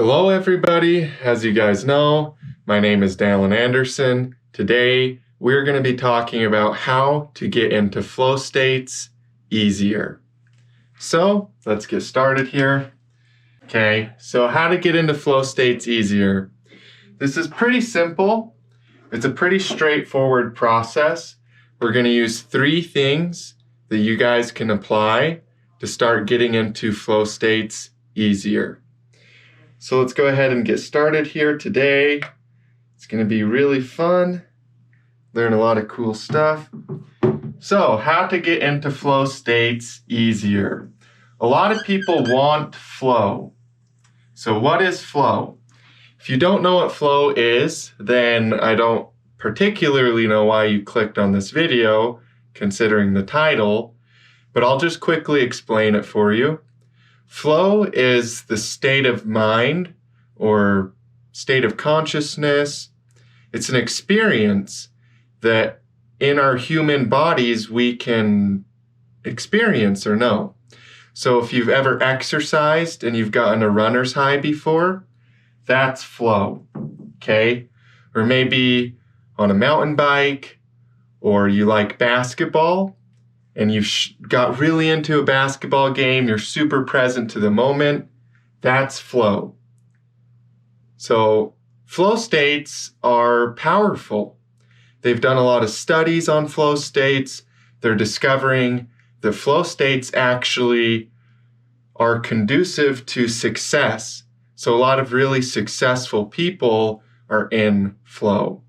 Hello, everybody. As you guys know, my name is Dallin Anderson. Today, we're going to be talking about how to get into flow states easier. So, let's get started here. Okay, so how to get into flow states easier. This is pretty simple. It's a pretty straightforward process. We're going to use 3 things that you guys can apply to start getting into flow states easier. So let's go ahead and get started here today. It's going to be really fun. Learn a lot of cool stuff. So, how to get into flow states easier. A lot of people want flow. So what is flow? If you don't know what flow is, then I don't particularly know why you clicked on this video, considering the title, but I'll just quickly explain it for you. Flow is the state of mind or state of consciousness. It's an experience that in our human bodies we can experience or know. So if you've ever exercised and you've gotten a runner's high before, that's flow, okay? Or maybe on a mountain bike, or you like basketball, and you've got really into a basketball game, you're super present to the moment, that's flow. So flow states are powerful. They've done a lot of studies on flow states. They're discovering that flow states actually are conducive to success. So a lot of really successful people are in flow.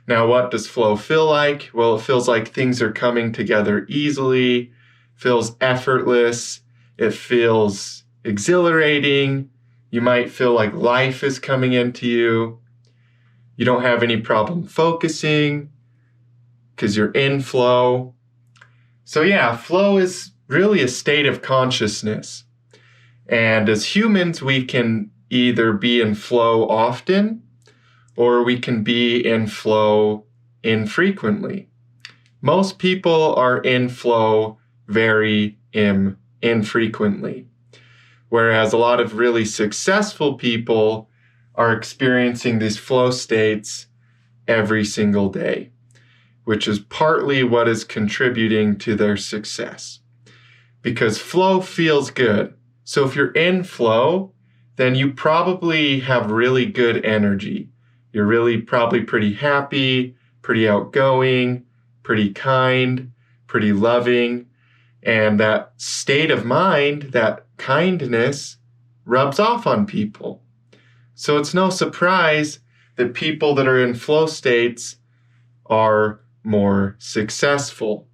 Now, what does flow feel like? Well, it feels like things are coming together easily, feels effortless, it feels exhilarating. You might feel like life is coming into you. You don't have any problem focusing because you're in flow. So yeah, flow is really a state of consciousness. And as humans, we can either be in flow often, or we can be in flow infrequently. Most people are in flow very infrequently, whereas a lot of really successful people are experiencing these flow states every single day, which is partly what is contributing to their success. Because flow feels good. So if you're in flow, then you probably have really good energy. You're really probably pretty happy, pretty outgoing, pretty kind, pretty loving. And that state of mind, that kindness, rubs off on people. So it's no surprise that people that are in flow states are more successful.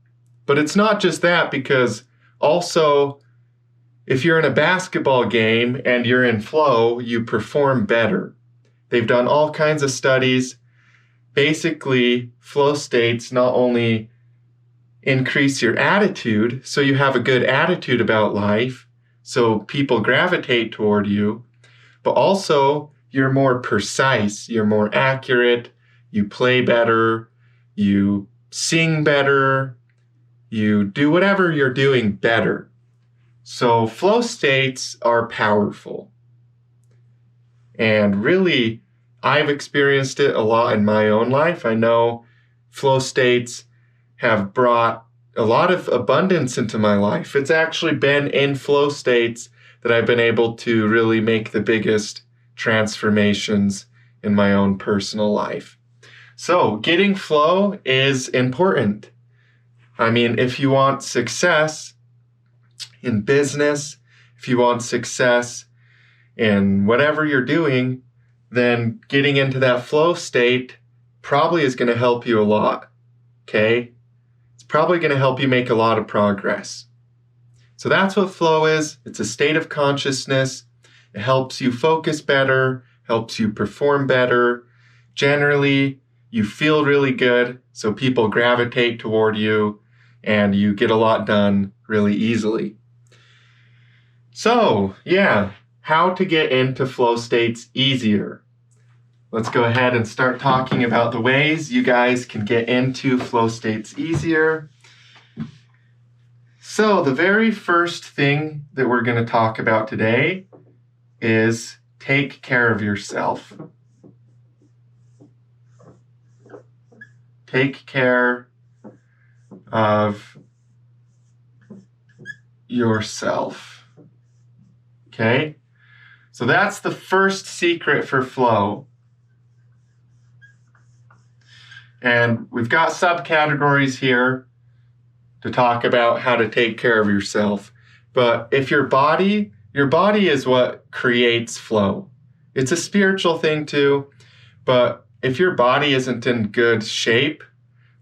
But it's not just that, because also, if you're in a basketball game and you're in flow, you perform better. They've done all kinds of studies. Basically, flow states not only increase your attitude, so you have a good attitude about life, so people gravitate toward you, but also you're more precise, you're more accurate, you play better, you sing better, you do whatever you're doing better. So flow states are powerful. And really, I've experienced it a lot in my own life. I know flow states have brought a lot of abundance into my life. It's actually been in flow states that I've been able to really make the biggest transformations in my own personal life. So getting flow is important. I mean, if you want success in business, if you want success in whatever you're doing, then getting into that flow state probably is going to help you a lot, okay? It's probably going to help you make a lot of progress. So that's what flow is. It's a state of consciousness. It helps you focus better, helps you perform better. Generally, you feel really good, so people gravitate toward you, and you get a lot done really easily. So, yeah, how to get into flow states easier. Let's go ahead and start talking about the ways you guys can get into flow states easier. So the very first thing that we're going to talk about today is take care of yourself. Take care of yourself. Okay? So that's the first secret for flow. And we've got subcategories here to talk about how to take care of yourself. But if your body is what creates flow. It's a spiritual thing too, but if your body isn't in good shape,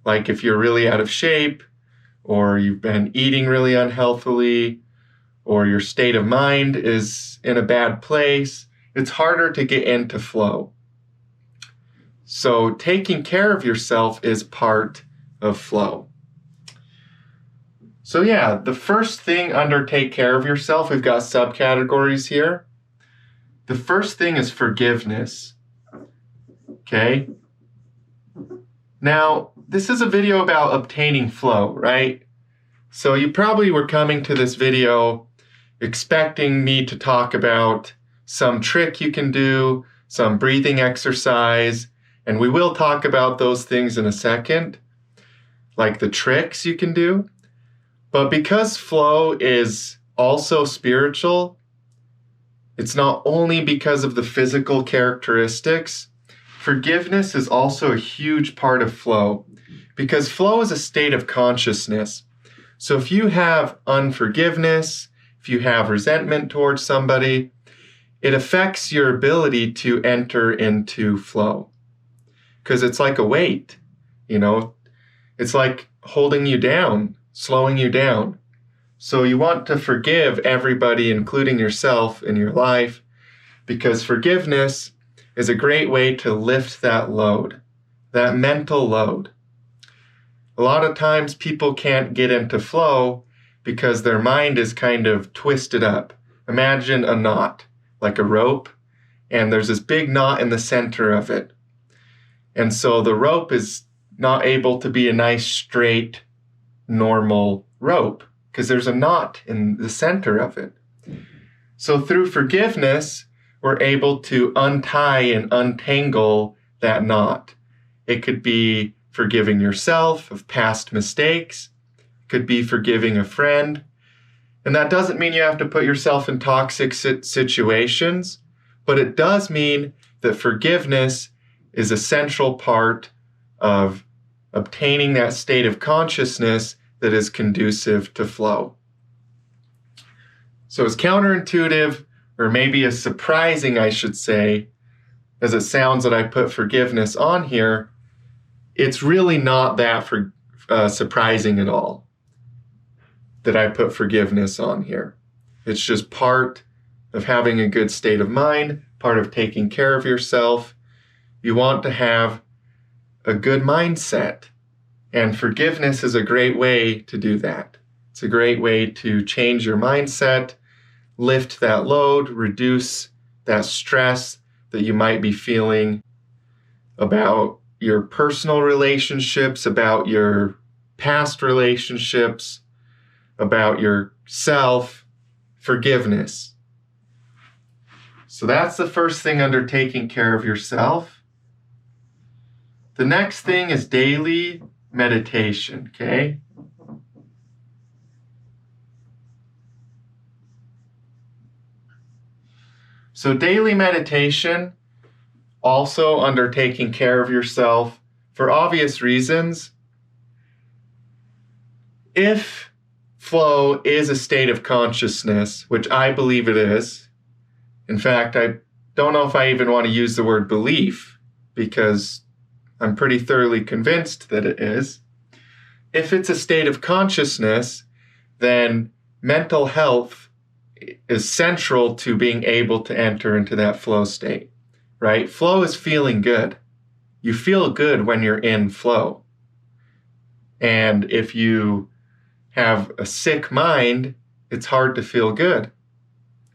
like if you're really out of shape, or you've been eating really unhealthily, or your state of mind is in a bad place, it's harder to get into flow. So taking care of yourself is part of flow. So yeah, the first thing under take care of yourself, we've got subcategories here. The first thing is forgiveness. Okay? Now, this is a video about obtaining flow, right? So you probably were coming to this video expecting me to talk about some trick you can do, some breathing exercise, and we will talk about those things in a second, like the tricks you can do. But because flow is also spiritual, it's not only because of the physical characteristics. Forgiveness is also a huge part of flow, because flow is a state of consciousness. So if you have unforgiveness, if you have resentment towards somebody, it affects your ability to enter into flow. Because it's like a weight, it's like holding you down, slowing you down. So you want to forgive everybody, including yourself, in your life, because forgiveness is a great way to lift that load, that mental load. A lot of times people can't get into flow because their mind is kind of twisted up. Imagine a knot, like a rope, and there's this big knot in the center of it. And so the rope is not able to be a nice, straight, normal rope because there's a knot in the center of it. So through forgiveness, we're able to untie and untangle that knot. It could be forgiving yourself of past mistakes. It could be forgiving a friend. And that doesn't mean you have to put yourself in toxic situations, but it does mean that forgiveness is a central part of obtaining that state of consciousness that is conducive to flow. So as counterintuitive, or maybe as surprising, I should say, as it sounds that I put forgiveness on here, it's really not that surprising at all that I put forgiveness on here. It's just part of having a good state of mind, part of taking care of yourself. You want to have a good mindset, and forgiveness is a great way to do that. It's a great way to change your mindset, lift that load, reduce that stress that you might be feeling about your personal relationships, about your past relationships, about yourself. Forgiveness. So that's the first thing under taking care of yourself. The next thing is daily meditation, okay? So daily meditation, also under taking care of yourself, for obvious reasons. If flow is a state of consciousness, which I believe it is, in fact, I don't know if I even want to use the word belief, because I'm pretty thoroughly convinced that it is. If it's a state of consciousness, then mental health is central to being able to enter into that flow state, right? Flow is feeling good. You feel good when you're in flow. And if you have a sick mind, it's hard to feel good.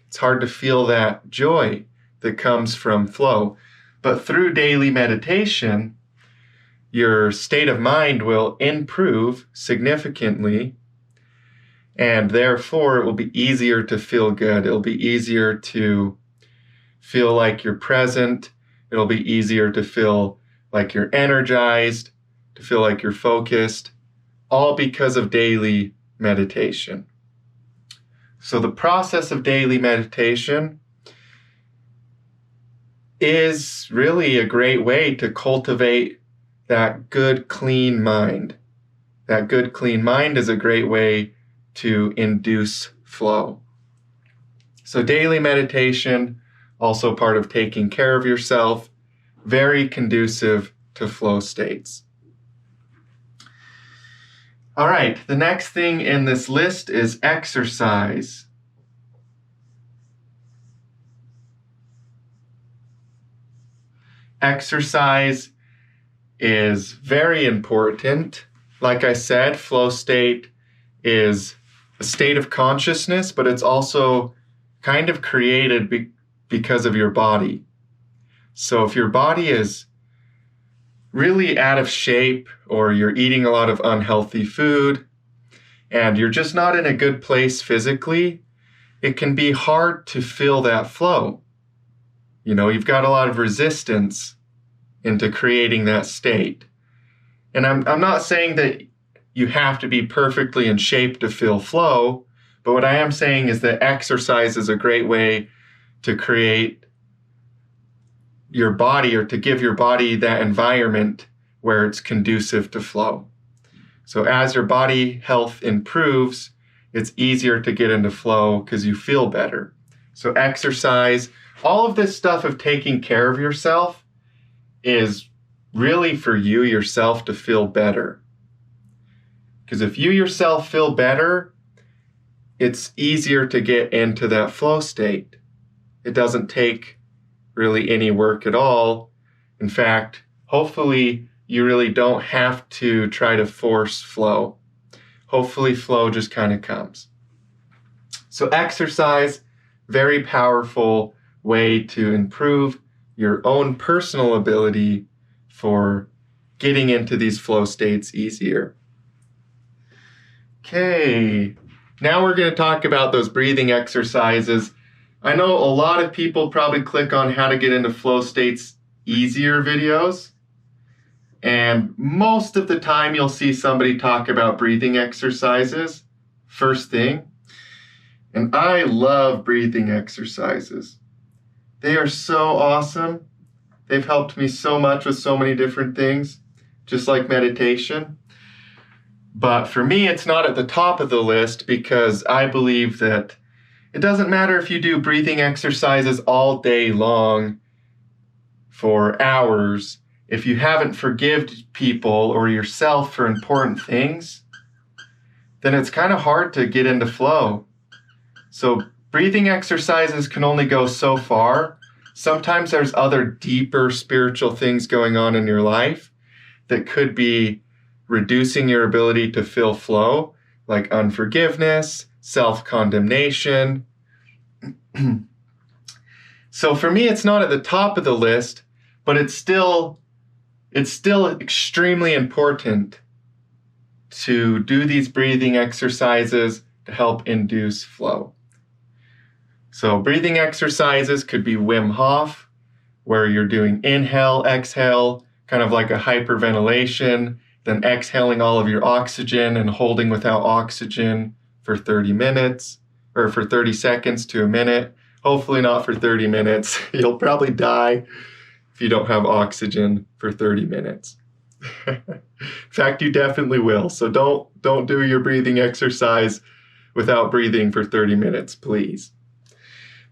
It's hard to feel that joy that comes from flow. But through daily meditation, your state of mind will improve significantly, and therefore it will be easier to feel good. It'll be easier to feel like you're present. It'll be easier to feel like you're energized, to feel like you're focused, all because of daily meditation. So the process of daily meditation is really a great way to cultivate that good, clean mind. That good, clean mind is a great way to induce flow. So daily meditation, also part of taking care of yourself, very conducive to flow states. All right, the next thing in this list is exercise. Exercise is very important. Like I said, flow state is a state of consciousness, but it's also kind of created because of your body. So if your body is really out of shape, or you're eating a lot of unhealthy food, and you're just not in a good place physically, it can be hard to feel that flow. You've got a lot of resistance into creating that state. And I'm not saying that you have to be perfectly in shape to feel flow, but what I am saying is that exercise is a great way to create your body, or to give your body that environment where it's conducive to flow. So as your body health improves, it's easier to get into flow because you feel better. So exercise, all of this stuff of taking care of yourself is really for you yourself to feel better. Because if you yourself feel better, it's easier to get into that flow state. It doesn't take really any work at all. In fact, hopefully you really don't have to try to force flow. Hopefully flow just kind of comes. So exercise, very powerful way to improve your own personal ability for getting into these flow states easier. Okay, now we're going to talk about those breathing exercises. I know a lot of people probably click on how to get into flow states easier videos. And most of the time you'll see somebody talk about breathing exercises first thing. And I love breathing exercises. They are so awesome. They've helped me so much with so many different things, just like meditation. But for me, it's not at the top of the list because I believe that it doesn't matter if you do breathing exercises all day long for hours. If you haven't forgiven people or yourself for important things, then it's kind of hard to get into flow. So breathing exercises can only go so far. Sometimes there's other deeper spiritual things going on in your life that could be reducing your ability to feel flow, like unforgiveness, self-condemnation. So for me, it's not at the top of the list, but it's still extremely important to do these breathing exercises to help induce flow. So breathing exercises could be Wim Hof, where you're doing inhale, exhale, kind of like a hyperventilation, then exhaling all of your oxygen and holding without oxygen for 30 minutes, or for 30 seconds to a minute. Hopefully not for 30 minutes. You'll probably die if you don't have oxygen for 30 minutes. In fact, you definitely will. So don't do your breathing exercise without breathing for 30 minutes, please.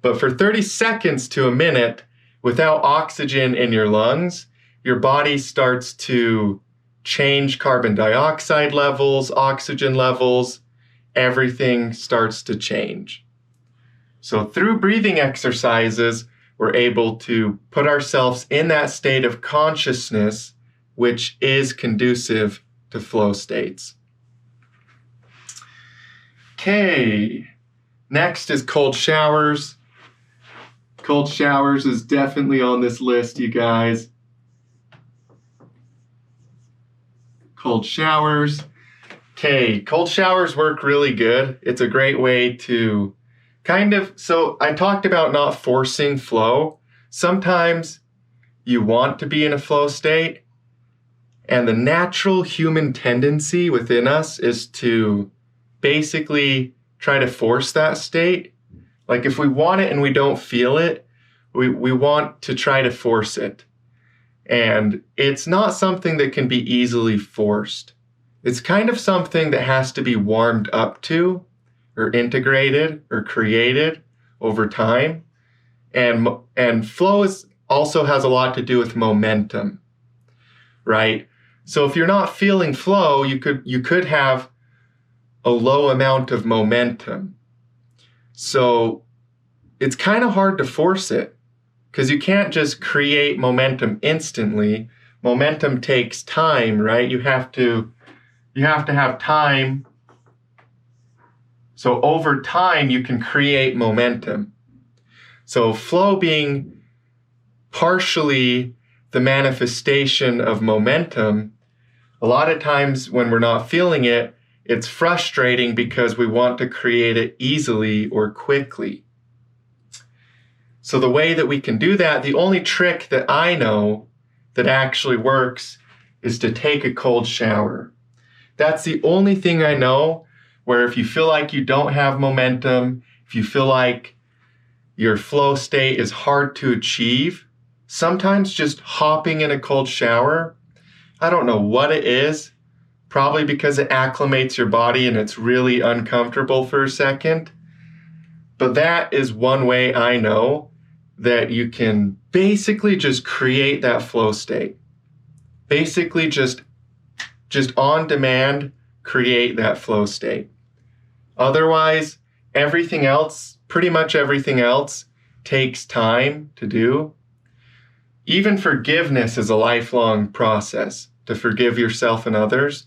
But for 30 seconds to a minute, without oxygen in your lungs, your body starts to change carbon dioxide levels, oxygen levels, everything starts to change. So through breathing exercises, we're able to put ourselves in that state of consciousness, which is conducive to flow states. Okay, next is cold showers. Cold showers is definitely on this list, you guys. Cold showers. Okay, cold showers work really good. It's a great way to so I talked about not forcing flow. Sometimes you want to be in a flow state, and the natural human tendency within us is to basically try to force that state. Like if we want it and we don't feel it, we want to try to force it. And it's not something that can be easily forced. It's kind of something that has to be warmed up to, or integrated, or created over time. And flow also has a lot to do with momentum, right? So if you're not feeling flow, you could have a low amount of momentum. So it's kind of hard to force it because you can't just create momentum instantly. Momentum takes time, right? You have to have time. So over time, you can create momentum. So flow being partially the manifestation of momentum, a lot of times when we're not feeling it, it's frustrating because we want to create it easily or quickly. So the way that we can do that, the only trick that I know that actually works is to take a cold shower. That's the only thing I know where if you feel like you don't have momentum, if you feel like your flow state is hard to achieve, sometimes just hopping in a cold shower, I don't know what it is, probably because it acclimates your body and it's really uncomfortable for a second. But that is one way I know that you can basically just create that flow state. Basically just on demand, create that flow state. Otherwise, pretty much everything else takes time to do. Even forgiveness is a lifelong process to forgive yourself and others.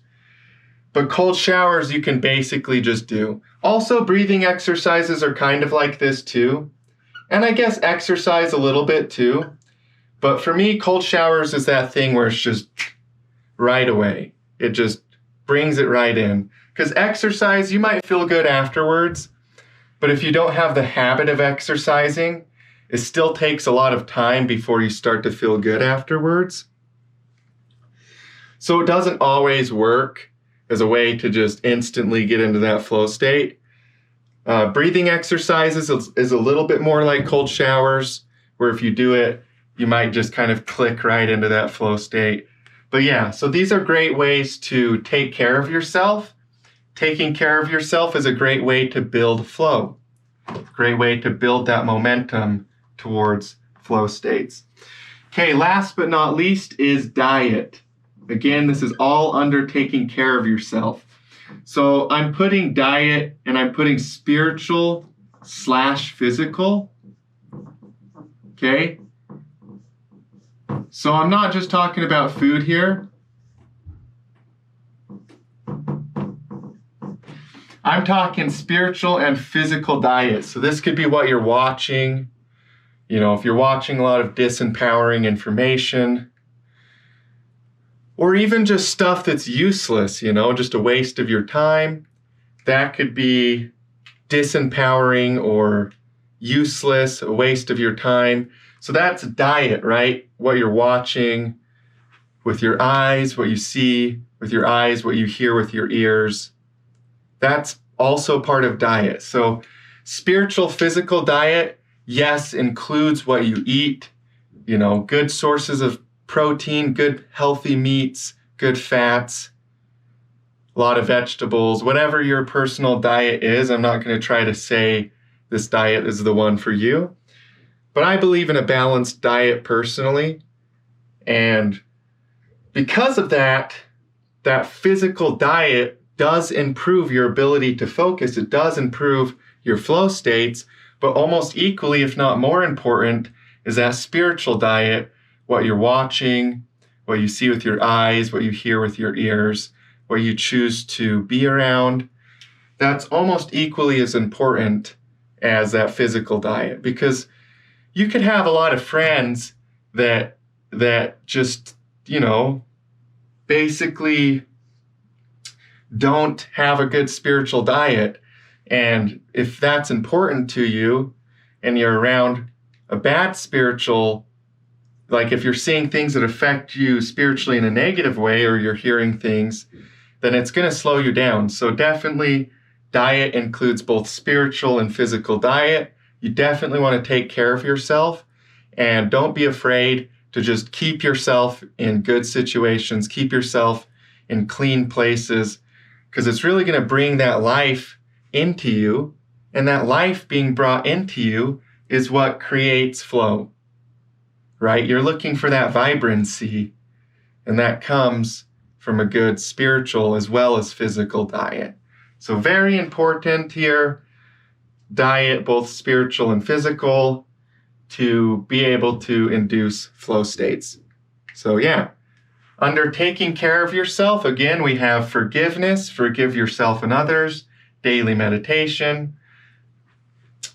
But cold showers you can basically just do. Also, breathing exercises are kind of like this too. And I guess exercise a little bit too. But for me, cold showers is that thing where it's just right away. It just brings it right in. Because exercise, you might feel good afterwards. But if you don't have the habit of exercising, it still takes a lot of time before you start to feel good afterwards. So it doesn't always work as a way to just instantly get into that flow state. Breathing exercises is a little bit more like cold showers, where if you do it, you might just kind of click right into that flow state. But yeah, so these are great ways to take care of yourself. Taking care of yourself is a great way to build flow. Great way to build that momentum towards flow states. Okay, last but not least is diet. Again, this is all under taking care of yourself. So I'm putting diet and I'm putting spiritual/physical. Okay? So I'm not just talking about food here. I'm talking spiritual and physical diet. So this could be what you're watching. You know, if you're watching a lot of disempowering information, or even just stuff that's useless, just a waste of your time, that could be disempowering or useless, a waste of your time. So that's diet, right? What you're watching with your eyes, what you see with your eyes, what you hear with your ears. That's also part of diet. So spiritual, physical diet, yes, includes what you eat, good sources of protein, good healthy meats, good fats, a lot of vegetables, whatever your personal diet is. I'm not going to try to say this diet is the one for you, but I believe in a balanced diet personally. And because of that physical diet does improve your ability to focus. It does improve your flow states, but almost equally, if not more important, is that spiritual diet, what you're watching, what you see with your eyes, what you hear with your ears, what you choose to be around. That's almost equally as important as that physical diet, because you could have a lot of friends that just, basically don't have a good spiritual diet. And if that's important to you and you're around a bad spiritual, like if you're seeing things that affect you spiritually in a negative way, or you're hearing things, then it's going to slow you down. So definitely diet includes both spiritual and physical diet. You definitely want to take care of yourself, and don't be afraid to just keep yourself in good situations, keep yourself in clean places, because it's really going to bring that life into you. And that life being brought into you is what creates flow, right? You're looking for that vibrancy, and that comes from a good spiritual as well as physical diet. So very important here, diet, both spiritual and physical, to be able to induce flow states. So yeah, under taking care of yourself, again, we have forgiveness, forgive yourself and others, daily meditation.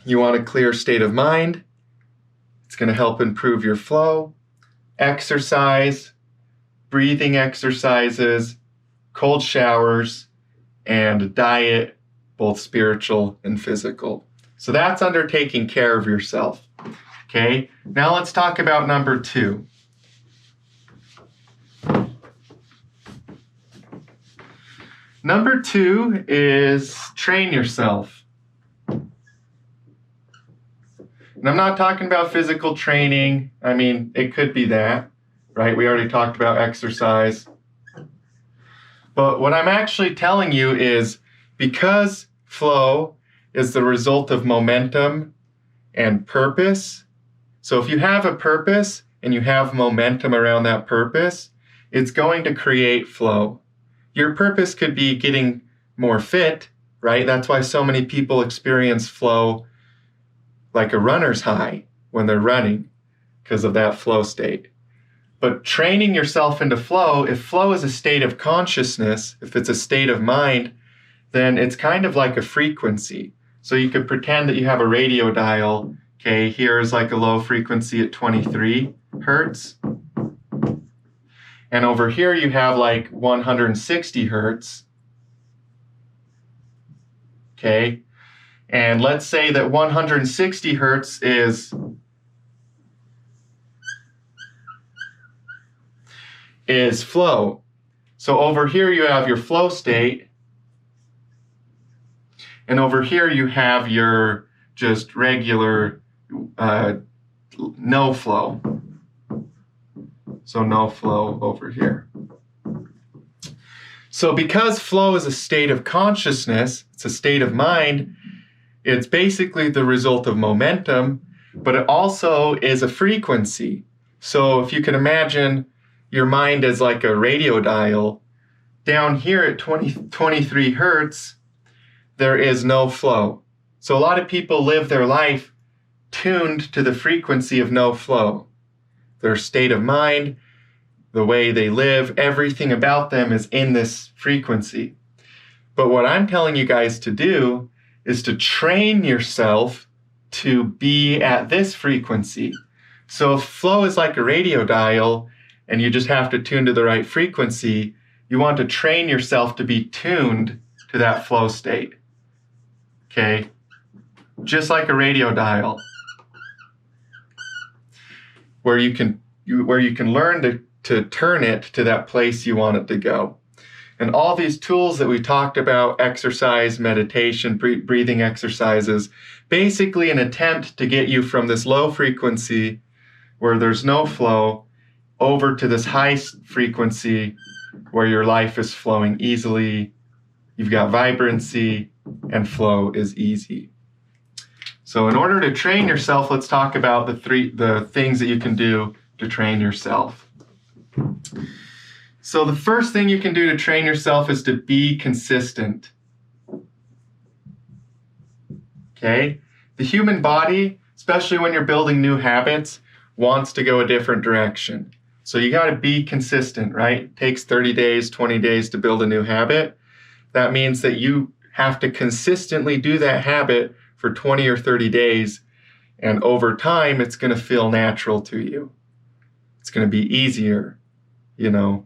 You want a clear state of mind. It's going to help improve your flow. Exercise, breathing exercises, cold showers, and diet, both spiritual and physical. So that's under taking care of yourself. Okay, now let's talk about number 2. Number 2 is train yourself. And I'm not talking about physical training. I mean, it could be that, right? We already talked about exercise. But what I'm actually telling you is, because flow is the result of momentum and purpose. So if you have a purpose and you have momentum around that purpose, it's going to create flow. Your purpose could be getting more fit, right? That's why so many people experience flow like a runner's high when they're running, because of that flow state. But training yourself into flow, if flow is a state of consciousness, if it's a state of mind, then it's kind of like a frequency. So you could pretend that you have a radio dial. Okay, here is like a low frequency at 23 hertz. And over here you have like 160 hertz. Okay, and let's say that 160 hertz is flow. So over here you have your flow state, and over here you have your just regular no flow. So no flow over here. So because flow is a state of consciousness, it's a state of mind, it's basically the result of momentum, but it also is a frequency. So if you can imagine your mind as like a radio dial, down here at 23 hertz, there is no flow. So a lot of people live their life tuned to the frequency of no flow. Their state of mind, the way they live, everything about them is in this frequency. But what I'm telling you guys to do is to train yourself to be at this frequency. So if flow is like a radio dial and you just have to tune to the right frequency, you want to train yourself to be tuned to that flow state. Okay? Just like a radio dial, where you can learn to turn it to that place you want it to go. And all these tools that we talked about, exercise, meditation, breathing exercises, basically an attempt to get you from this low frequency where there's no flow over to this high frequency where your life is flowing easily, you've got vibrancy, and flow is easy. So in order to train yourself, let's talk about the things that you can do to train yourself. So the first thing you can do to train yourself is to be consistent. Okay? The human body, especially when you're building new habits, wants to go a different direction. So you got to be consistent, right? It takes 30 days, 20 days to build a new habit. That means that you have to consistently do that habit for 20 or 30 days, and over time, it's going to feel natural to you. It's going to be easier. You know,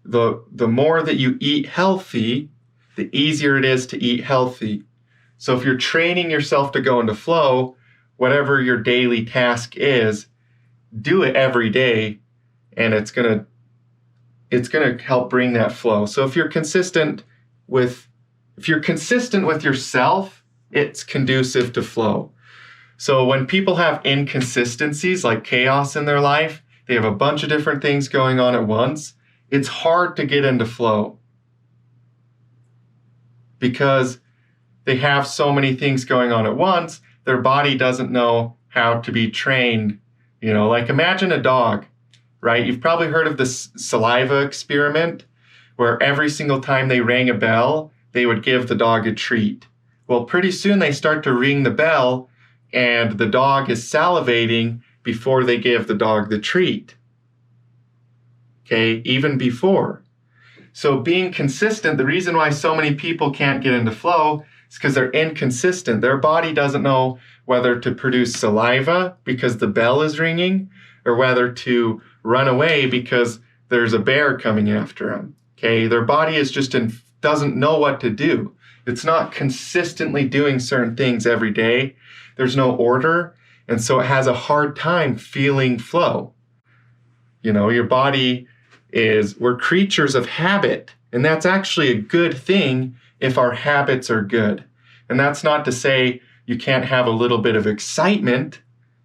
the more that you eat healthy, the easier it is to eat healthy. So if you're training yourself to go into flow, whatever your daily task is, do it every day, and it's gonna help bring that flow. So if you're consistent with yourself, it's conducive to flow. So when people have inconsistencies like chaos in their life, they have a bunch of different things going on at once, it's hard to get into flow because they have so many things going on at once. Their body doesn't know how to be trained. Like imagine a dog, right? You've probably heard of this saliva experiment where every single time they rang a bell, they would give the dog a treat. Well, pretty soon they start to ring the bell and the dog is salivating before they give the dog the treat. Okay, even before. So being consistent, the reason why so many people can't get into flow is because they're inconsistent. Their body doesn't know whether to produce saliva because the bell is ringing or whether to run away because there's a bear coming after them. Okay, their body is just doesn't know what to do. It's not consistently doing certain things every day. There's no order, and so it has a hard time feeling flow. Your body we're creatures of habit, and that's actually a good thing if our habits are good. And that's not to say you can't have a little bit of excitement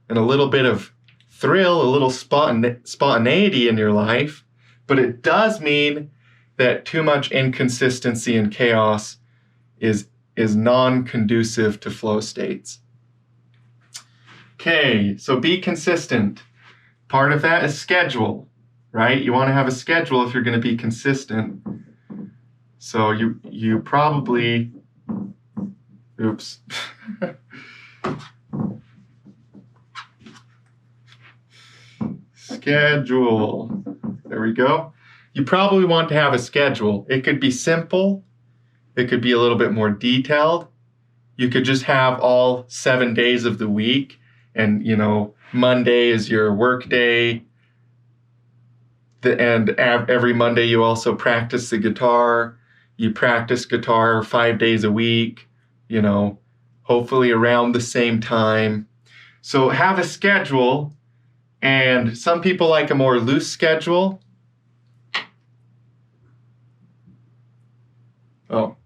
and a little bit of thrill, a little spontaneity in your life, but it does mean that too much inconsistency and chaos is non-conducive to flow states. Okay, so be consistent. Part of that is schedule, right? You want to have a schedule if you're going to be consistent. So you probably, schedule. There we go. You probably want to have a schedule. It could be simple. It could be a little bit more detailed. You could just have all 7 days of the week. And, Monday is your work day. And every Monday you also practice the guitar. You practice guitar 5 days a week, hopefully around the same time. So have a schedule. And some people like a more loose schedule. Oh,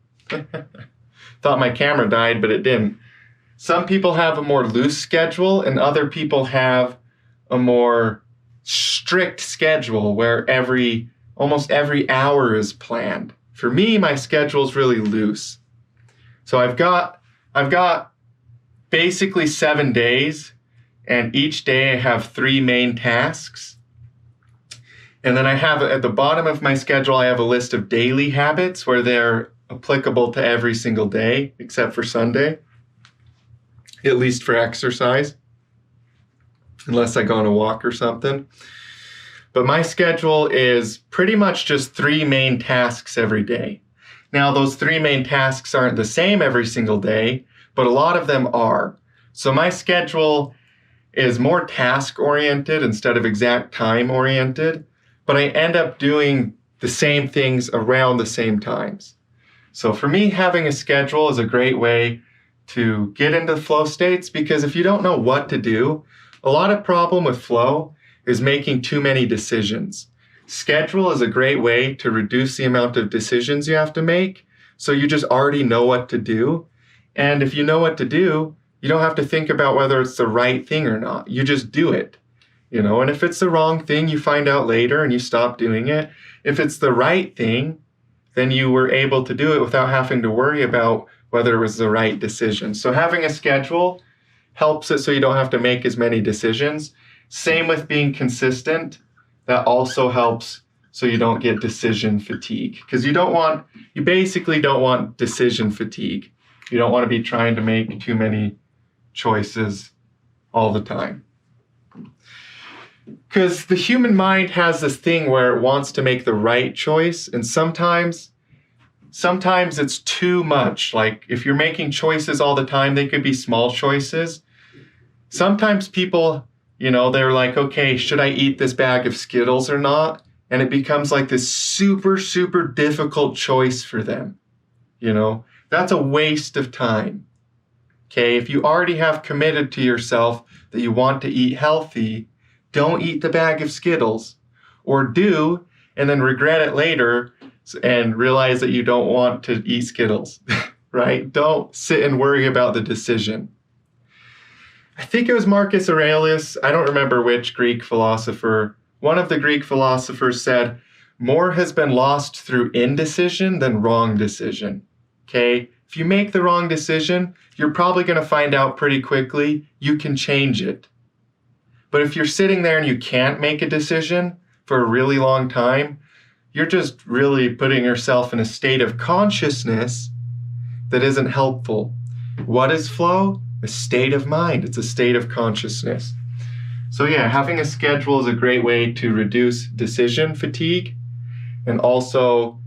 thought my camera died, but it didn't. Some people have a more loose schedule, and other people have a more strict schedule where almost every hour is planned. For me, my schedule is really loose. So I've got basically 7 days, and each day I have 3 main tasks. And then I have at the bottom of my schedule, I have a list of daily habits where they're applicable to every single day except for Sunday, at least for exercise, unless I go on a walk or something. But my schedule is pretty much just 3 main tasks every day. Now, those 3 main tasks aren't the same every single day, but a lot of them are. So my schedule is more task-oriented instead of exact time-oriented, but I end up doing the same things around the same times. So for me, having a schedule is a great way to get into flow states, because if you don't know what to do, a lot of problem with flow is making too many decisions. Schedule is a great way to reduce the amount of decisions you have to make, so you just already know what to do. And if you know what to do, you don't have to think about whether it's the right thing or not. You just do it. And if it's the wrong thing, you find out later and you stop doing it. If it's the right thing, then you were able to do it without having to worry about whether it was the right decision. So having a schedule helps it so you don't have to make as many decisions. Same with being consistent. That also helps so you don't get decision fatigue, because you basically don't want decision fatigue. You don't want to be trying to make too many choices all the time. Because the human mind has this thing where it wants to make the right choice, and sometimes it's too much. Like if you're making choices all the time, they could be small choices. Sometimes people, they're like, okay, should I eat this bag of Skittles or not? And it becomes like this super, super difficult choice for them. That's a waste of time. Okay, if you already have committed to yourself that you want to eat healthy, don't eat the bag of Skittles. Or do, and then regret it later and realize that you don't want to eat Skittles, right? Don't sit and worry about the decision. I think it was Marcus Aurelius, I don't remember which Greek philosopher. One of the Greek philosophers said, more has been lost through indecision than wrong decision. Okay? If you make the wrong decision, you're probably going to find out pretty quickly you can change it. But if you're sitting there and you can't make a decision for a really long time, you're just really putting yourself in a state of consciousness that isn't helpful. What is flow? A state of mind. It's a state of consciousness. So yeah, having a schedule is a great way to reduce decision fatigue. And also,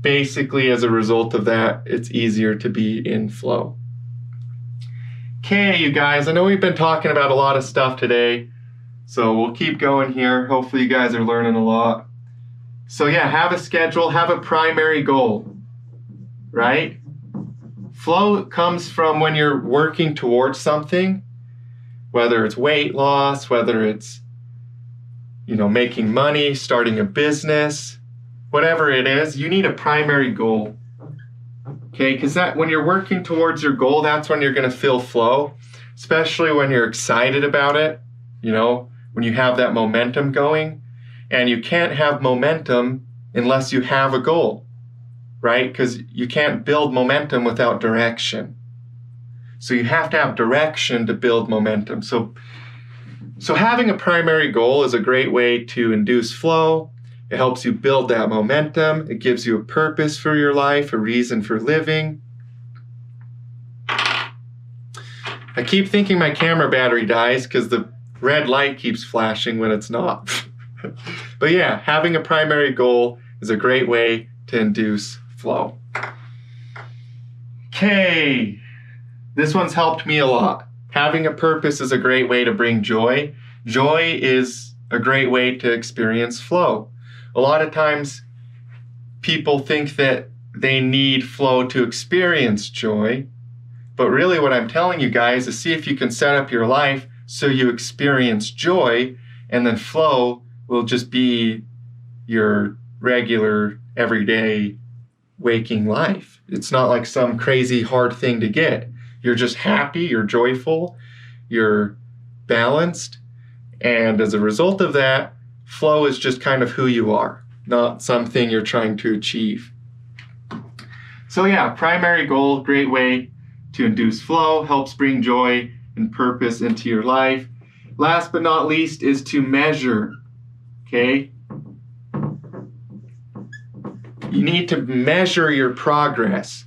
basically as a result of that, it's easier to be in flow. Okay, you guys, I know we've been talking about a lot of stuff today, so we'll keep going here. Hopefully you guys are learning a lot. So yeah, have a schedule, have a primary goal, right? Flow comes from when you're working towards something, whether it's weight loss, whether it's, making money, starting a business, whatever it is, you need a primary goal. Okay, because when you're working towards your goal, that's when you're going to feel flow, especially when you're excited about it, when you have that momentum going. And you can't have momentum unless you have a goal, right? Because you can't build momentum without direction. So you have to have direction to build momentum. So having a primary goal is a great way to induce flow. It helps you build that momentum. It gives you a purpose for your life, a reason for living. I keep thinking my camera battery dies because the red light keeps flashing when it's not. But yeah, having a primary goal is a great way to induce flow. Okay, this one's helped me a lot. Having a purpose is a great way to bring joy. Joy is a great way to experience flow. A lot of times people think that they need flow to experience joy, but really what I'm telling you guys is see if you can set up your life so you experience joy, and then flow will just be your regular, everyday, waking life. It's not like some crazy hard thing to get. You're just happy, you're joyful, you're balanced, and as a result of that, flow is just kind of who you are, not something you're trying to achieve. So yeah, primary goal, great way to induce flow, helps bring joy and purpose into your life. Last but not least is to measure. Okay? You need to measure your progress.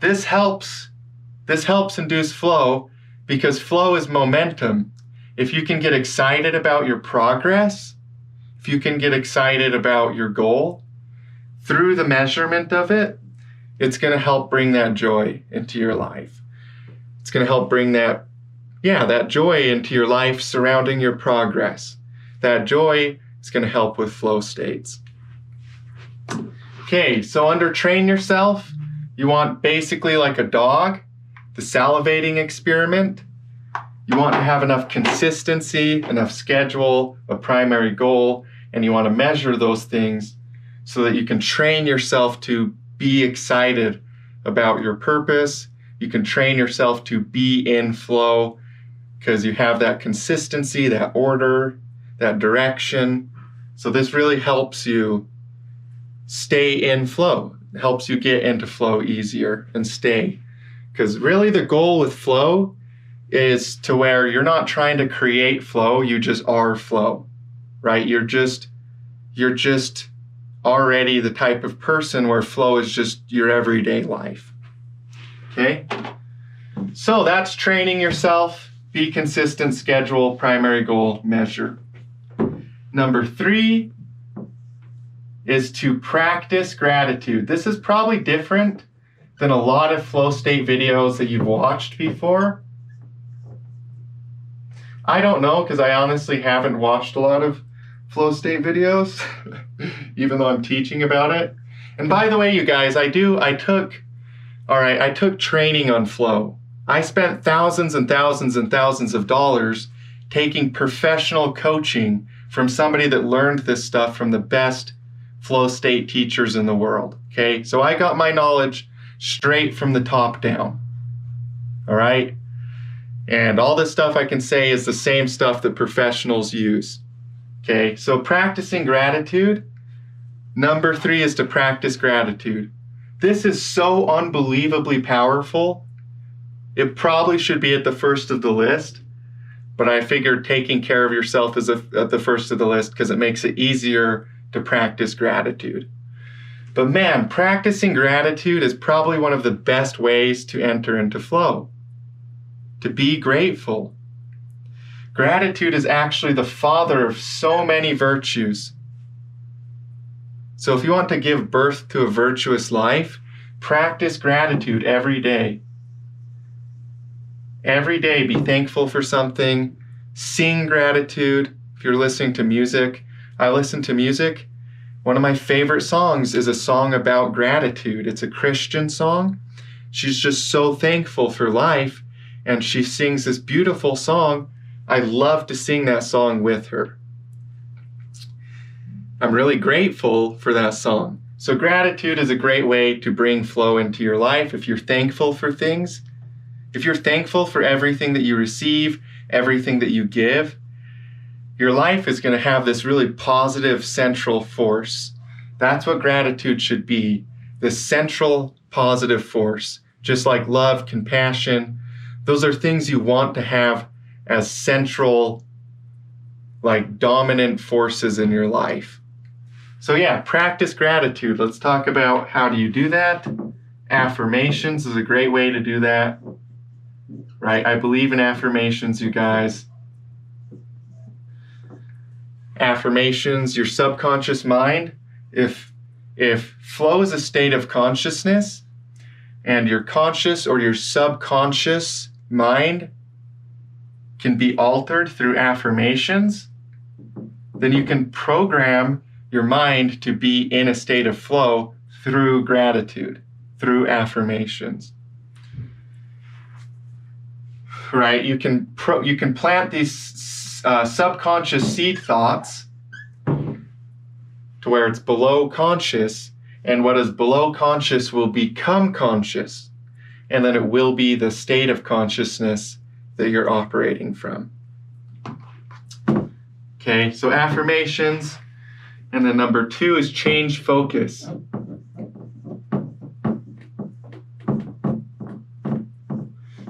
This helps induce flow because flow is momentum. If you can get excited about your progress, if you can get excited about your goal, through the measurement of it, it's going to help bring that joy into your life. It's going to help bring that joy into your life surrounding your progress. That joy is going to help with flow states. Okay, so under train yourself, you want basically like a dog, the salivating experiment. You want to have enough consistency, enough schedule, a primary goal, and you want to measure those things so that you can train yourself to be excited about your purpose. You can train yourself to be in flow because you have that consistency, that order, that direction. So this really helps you stay in flow. It helps you get into flow easier and stay. Because really the goal with flow is to where you're not trying to create flow, you just are flow, right? You're just already the type of person where flow is just your everyday life. Okay? So that's training yourself. Be consistent, schedule, primary goal, measure. Number 3 is to practice gratitude. This is probably different than a lot of flow state videos that you've watched before. I don't know, because I honestly haven't watched a lot of flow state videos, even though I'm teaching about it. And by the way, you guys, I took training on flow. I spent thousands and thousands and thousands of dollars taking professional coaching from somebody that learned this stuff from the best flow state teachers in the world. Okay, so I got my knowledge straight from the top down. All right, and all this stuff I can say is the same stuff that professionals use. Okay, so practicing gratitude. Number 3 is to practice gratitude. This is so unbelievably powerful. It probably should be at the first of the list, but I figured taking care of yourself is at the first of the list because it makes it easier to practice gratitude. But man, practicing gratitude is probably one of the best ways to enter into flow. To be grateful. Gratitude is actually the father of so many virtues. So if you want to give birth to a virtuous life, practice gratitude every day. Every day, be thankful for something. Sing gratitude. If you're listening to music, I listen to music. One of my favorite songs is a song about gratitude. It's a Christian song. She's just so thankful for life, and she sings this beautiful song. I love to sing that song with her. I'm really grateful for that song. So gratitude is a great way to bring flow into your life if you're thankful for things. If you're thankful for everything that you receive, everything that you give, your life is going to have this really positive central force. That's what gratitude should be, this central positive force. Just like love, compassion, those are things you want to have as central, like dominant forces in your life. So yeah, practice gratitude. Let's talk about how do you do that. Affirmations is a great way to do that. Right? I believe in affirmations, you guys. Affirmations, your subconscious mind. If flow is a state of consciousness and your conscious or your subconscious mind can be altered through affirmations, then you can program your mind to be in a state of flow through gratitude, through affirmations. Right? You can plant these subconscious seed thoughts to where it's below conscious, and what is below conscious will become conscious, and then it will be the state of consciousness that you're operating from. Okay, so affirmations, and then number 2 is change focus.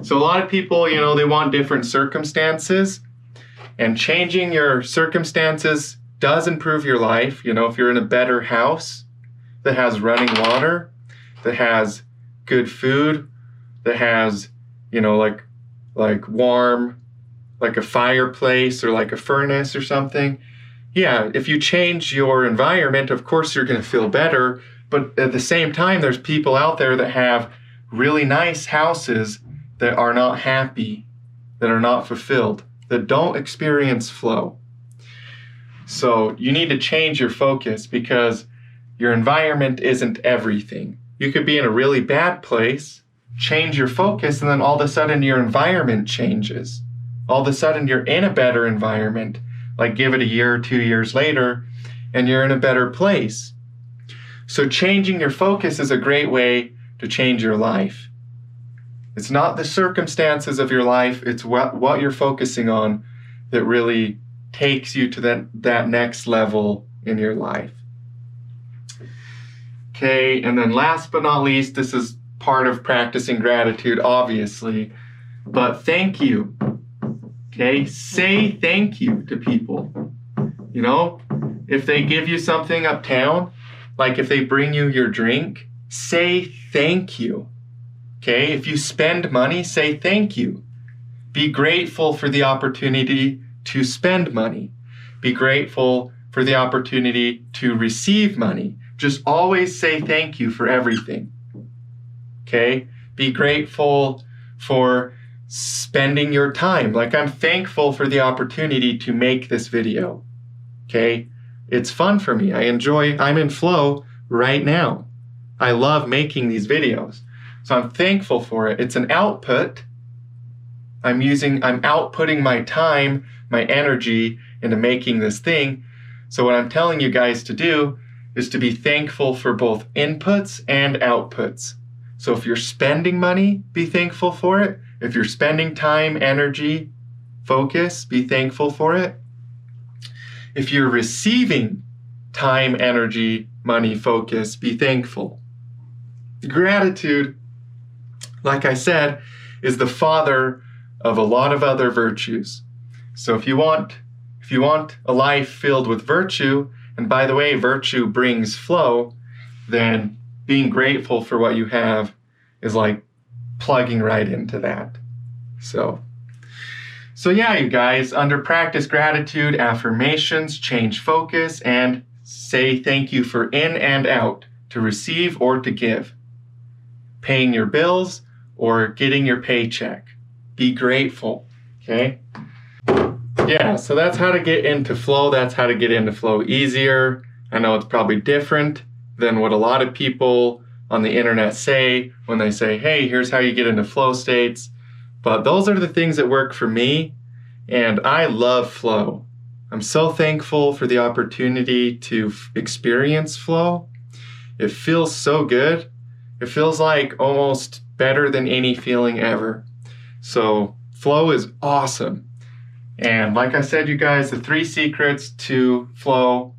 So a lot of people, they want different circumstances, and changing your circumstances does improve your life. If you're in a better house that has running water, that has good food, that has, like warm, like a fireplace or like a furnace or something. Yeah, if you change your environment, of course you're going to feel better. But at the same time, there's people out there that have really nice houses that are not happy, that are not fulfilled, that don't experience flow. So you need to change your focus because your environment isn't everything. You could be in a really bad place, change your focus, and then all of a sudden your environment changes. All of a sudden you're in a better environment. Like give it a year or 2 years later, and you're in a better place. So changing your focus is a great way to change your life. It's not the circumstances of your life, it's what you're focusing on that really takes you to that next level in your life. Okay, and then last but not least, this is part of practicing gratitude, obviously, but thank you. Okay, say thank you to people. If they give you something uptown, like if they bring you your drink, say thank you. Okay, if you spend money, say thank you. Be grateful for the opportunity to spend money. Be grateful for the opportunity to receive money. Just always say thank you for everything. Okay, be grateful for spending your time. Like I'm thankful for the opportunity to make this video. Okay, it's fun for me. I'm in flow right now. I love making these videos. So I'm thankful for it. It's an output, I'm outputting my time, my energy into making this thing. So what I'm telling you guys to do is to be thankful for both inputs and outputs. So if you're spending money, be thankful for it. If you're spending time, energy, focus, be thankful for it. If you're receiving time, energy, money, focus, be thankful. Gratitude, like I said, is the father of a lot of other virtues. So if you want a life filled with virtue, and by the way, virtue brings flow, then being grateful for what you have is like plugging right into that. So yeah, you guys, under practice gratitude, affirmations, change focus, and say thank you for in and out, to receive or to give, paying your bills or getting your paycheck. Be grateful, okay? Yeah, so that's how to get into flow. That's how to get into flow easier. I know it's probably different than what a lot of people on the internet say when they say, hey, here's how you get into flow states. But those are the things that work for me, and I love flow. I'm so thankful for the opportunity to experience flow. It feels so good. It feels like almost better than any feeling ever. So flow is awesome. And like I said, you guys, the 3 secrets to flow,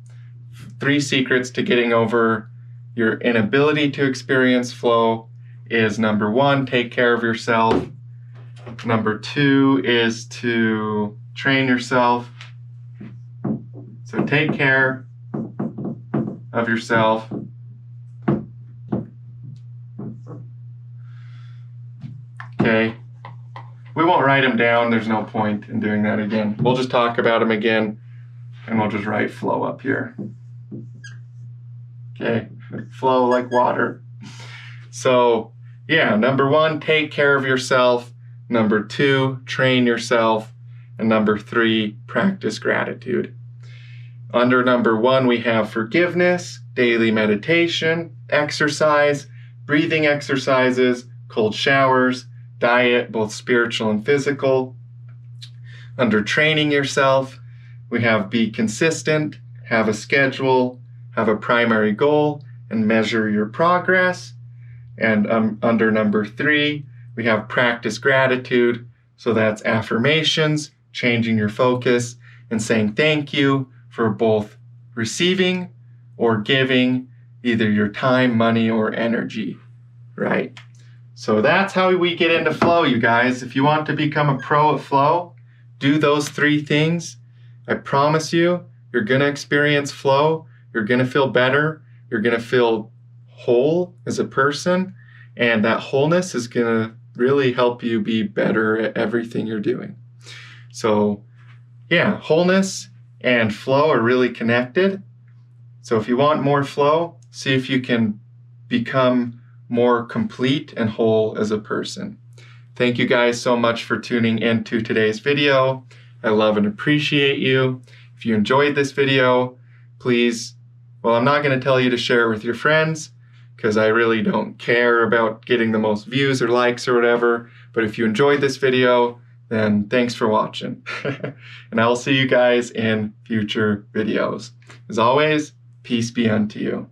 3 secrets to getting over your inability to experience flow is: number 1, take care of yourself. Number 2 is to train yourself. So take care of yourself. Okay. We won't write them down. There's no point in doing that again. We'll just talk about them again, and we'll just write flow up here. Okay. Flow like water. So, yeah, number 1, take care of yourself. Number 2, train yourself. And number 3, practice gratitude. Under number 1, we have forgiveness, daily meditation, exercise, breathing exercises, cold showers, diet, both spiritual and physical. Under training yourself, we have be consistent, have a schedule, have a primary goal, and measure your progress. And under number 3, we have practice gratitude. So that's affirmations, changing your focus, and saying thank you for both receiving or giving either your time, money, or energy, right? So that's how we get into flow, you guys. If you want to become a pro at flow, do those 3 things. I promise you, you're going to experience flow. You're going to feel better. You're going to feel whole as a person. And that wholeness is going to really help you be better at everything you're doing. So, yeah, wholeness and flow are really connected. So if you want more flow, see if you can become more complete and whole as a person. Thank you guys so much for tuning into today's video. I love and appreciate you. If you enjoyed this video, please, well, I'm not going to tell you to share it with your friends because I really don't care about getting the most views or likes or whatever. But if you enjoyed this video, then thanks for watching. And I'll see you guys in future videos. As always, peace be unto you.